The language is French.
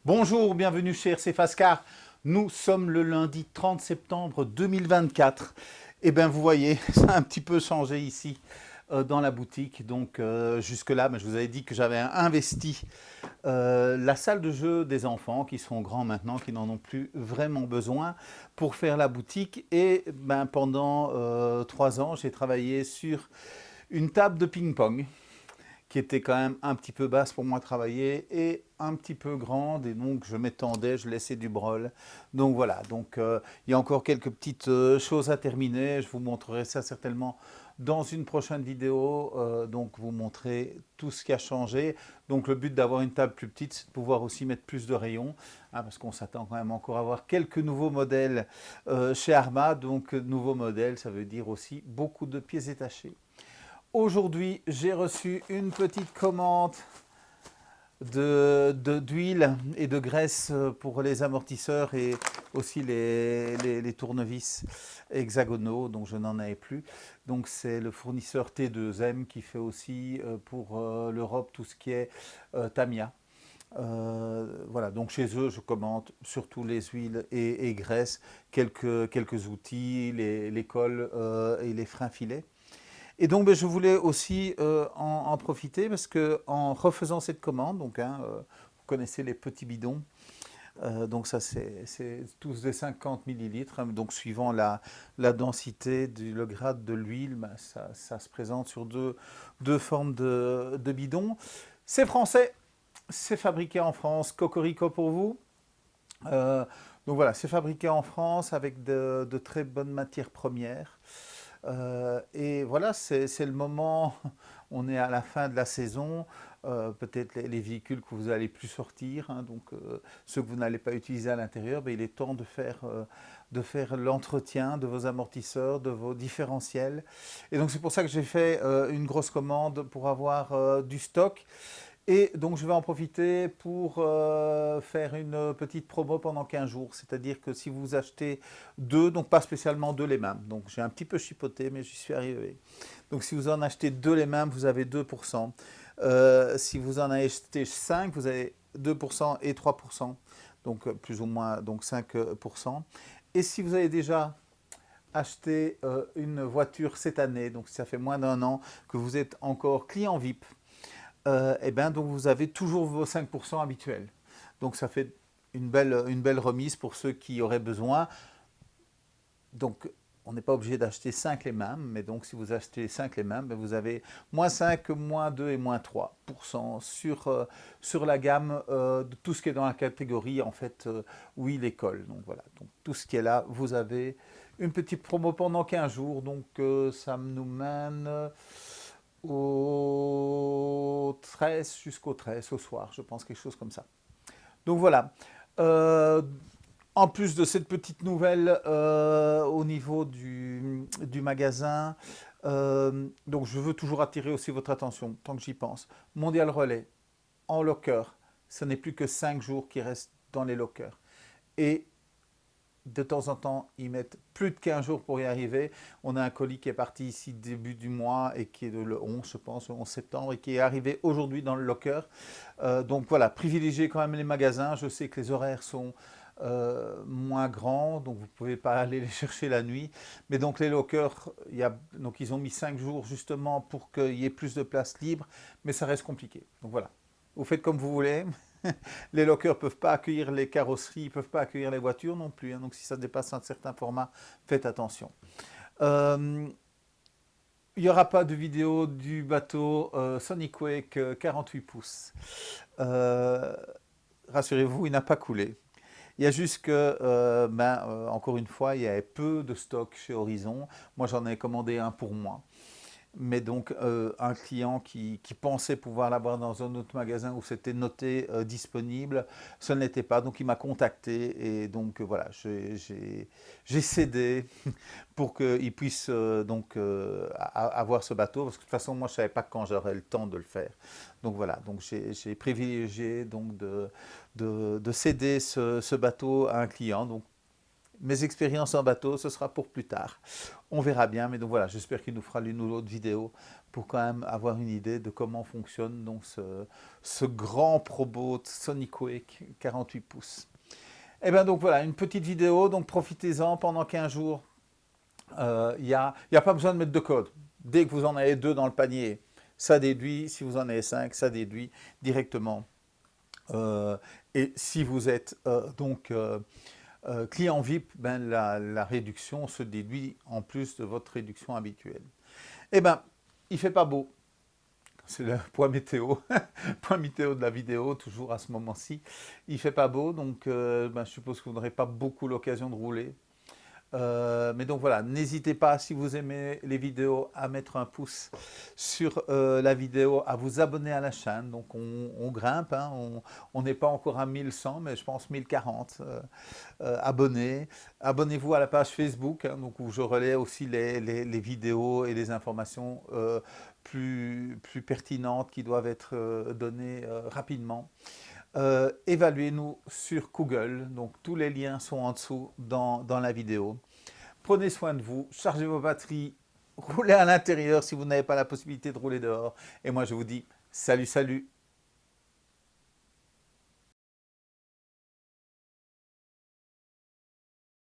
Bonjour, bienvenue chez RC Fascar. Nous sommes le lundi 30 septembre 2024. Et bien vous voyez, ça a un petit peu changé ici dans la boutique. Donc jusque-là, je vous avais dit que j'avais investi la salle de jeu des enfants qui sont grands maintenant, qui n'en ont plus vraiment besoin pour faire la boutique. Et pendant 3 ans, j'ai travaillé sur une table de ping-pong qui était quand même un petit peu basse pour moi travailler et un petit peu grande, et donc je m'étendais, je laissais du brol. Donc voilà, donc il y a encore quelques petites choses à terminer, je vous montrerai ça certainement dans une prochaine vidéo, donc vous montrer tout ce qui a changé. Donc le but d'avoir une table plus petite, c'est de pouvoir aussi mettre plus de rayons, hein, parce qu'on s'attend quand même encore à avoir quelques nouveaux modèles chez Arma. Donc nouveaux modèles, ça veut dire aussi beaucoup de pièces détachées. Aujourd'hui, j'ai reçu une petite commande d'huile et de graisse pour les amortisseurs et aussi les tournevis hexagonaux, donc je n'en avais plus. Donc c'est le fournisseur T2M qui fait aussi pour l'Europe tout ce qui est Tamiya. Voilà, donc chez eux, je commande surtout les huiles et graisses, quelques outils, les cols et les freins filets. Et donc, je voulais aussi en profiter parce que en refaisant cette commande, donc, vous connaissez les petits bidons, donc ça c'est tous des 50 millilitres, hein, donc suivant la densité, le grade de l'huile, ça se présente sur deux formes de bidons. C'est français, c'est fabriqué en France, cocorico pour vous. Euh, donc voilà, c'est fabriqué en France avec de très bonnes matières premières. Et voilà, c'est le moment, on est à la fin de la saison, peut-être les véhicules que vous n'allez plus sortir, hein, donc ceux que vous n'allez pas utiliser à l'intérieur, il est temps de faire l'entretien de vos amortisseurs, de vos différentiels. Et donc c'est pour ça que j'ai fait une grosse commande pour avoir du stock. Et donc je vais en profiter pour faire une petite promo pendant 15 jours. C'est-à-dire que si vous achetez deux, donc pas spécialement deux les mêmes, donc j'ai un petit peu chipoté mais j'y suis arrivé. Donc si vous en achetez deux les mêmes, vous avez 2%. Si vous en achetez 5, vous avez 2% et 3%. Donc plus ou moins donc 5%. Et si vous avez déjà acheté une voiture cette année, donc ça fait moins d'un an que vous êtes encore client VIP, et ben donc vous avez toujours vos 5% habituels. Donc ça fait une belle remise pour ceux qui auraient besoin. Donc on n'est pas obligé d'acheter 5 les mêmes, mais donc si vous achetez 5 les mêmes, ben vous avez moins 5, moins 2 et moins 3% sur la gamme de tout ce qui est dans la catégorie en fait oui l'école. Donc voilà, donc tout ce qui est là, vous avez une petite promo pendant 15 jours, donc ça nous mène au 13 jusqu'au 13 au soir, je pense, quelque chose comme ça. Donc voilà. Euh, En plus de cette petite nouvelle au niveau du magasin, donc je veux toujours attirer aussi votre attention, tant que j'y pense. Mondial Relais, en locker, ce n'est plus que 5 jours qui restent dans les lockers. Et de temps en temps, ils mettent plus de 15 jours pour y arriver. On a un colis qui est parti ici début du mois et qui est le 11, je pense, le 11 septembre, et qui est arrivé aujourd'hui dans le locker. Donc voilà, privilégiez quand même les magasins. Je sais que les horaires sont moins grands, donc vous ne pouvez pas aller les chercher la nuit. Mais donc les lockers, donc ils ont mis 5 jours justement pour qu'il y ait plus de place libre, mais ça reste compliqué. Donc voilà, vous faites comme vous voulez. Les lockers ne peuvent pas accueillir les carrosseries, ils ne peuvent pas accueillir les voitures non plus, hein, donc si ça dépasse un certain format, faites attention. Euh, il n'y aura pas de vidéo du bateau Sonic Wake 48 pouces. Euh, Rassurez-vous, il n'a pas coulé. Il y a juste que, encore une fois, il y avait peu de stock chez Horizon. Moi, j'en ai commandé un pour moi. Mais donc un client qui pensait pouvoir l'avoir dans un autre magasin où c'était noté disponible, ce n'était pas. Donc il m'a contacté et donc voilà, j'ai cédé pour qu'il puisse avoir ce bateau. Parce que de toute façon, moi je ne savais pas quand j'aurais le temps de le faire. Donc voilà, donc j'ai privilégié donc de céder ce bateau à un client. Donc mes expériences en bateau, ce sera pour plus tard. On verra bien, mais donc voilà, j'espère qu'il nous fera l'une ou l'autre vidéo pour quand même avoir une idée de comment fonctionne donc ce grand ProBoat Sonic Wake 48 pouces. Et bien donc voilà, une petite vidéo, donc profitez-en pendant 15 jours. Il n'y a pas besoin de mettre de code. Dès que vous en avez 2 dans le panier, ça déduit. Si vous en avez 5, ça déduit directement. Et si vous êtes client VIP, ben, la réduction se déduit en plus de votre réduction habituelle. Eh bien, il ne fait pas beau. C'est le point météo, point météo de la vidéo, toujours à ce moment-ci. Il ne fait pas beau, donc ben, je suppose que vous n'aurez pas beaucoup l'occasion de rouler. Mais donc voilà, n'hésitez pas, si vous aimez les vidéos, à mettre un pouce sur la vidéo, à vous abonner à la chaîne. Donc on grimpe, hein, on n'est pas encore à 1100, mais je pense 1040 abonnés. Abonnez-vous à la page Facebook, hein, donc où je relais aussi les vidéos et les informations plus pertinentes qui doivent être données rapidement. Évaluez-nous sur Google, donc tous les liens sont en dessous dans la vidéo. Prenez soin de vous, chargez vos batteries, roulez à l'intérieur si vous n'avez pas la possibilité de rouler dehors. Et moi je vous dis salut, salut!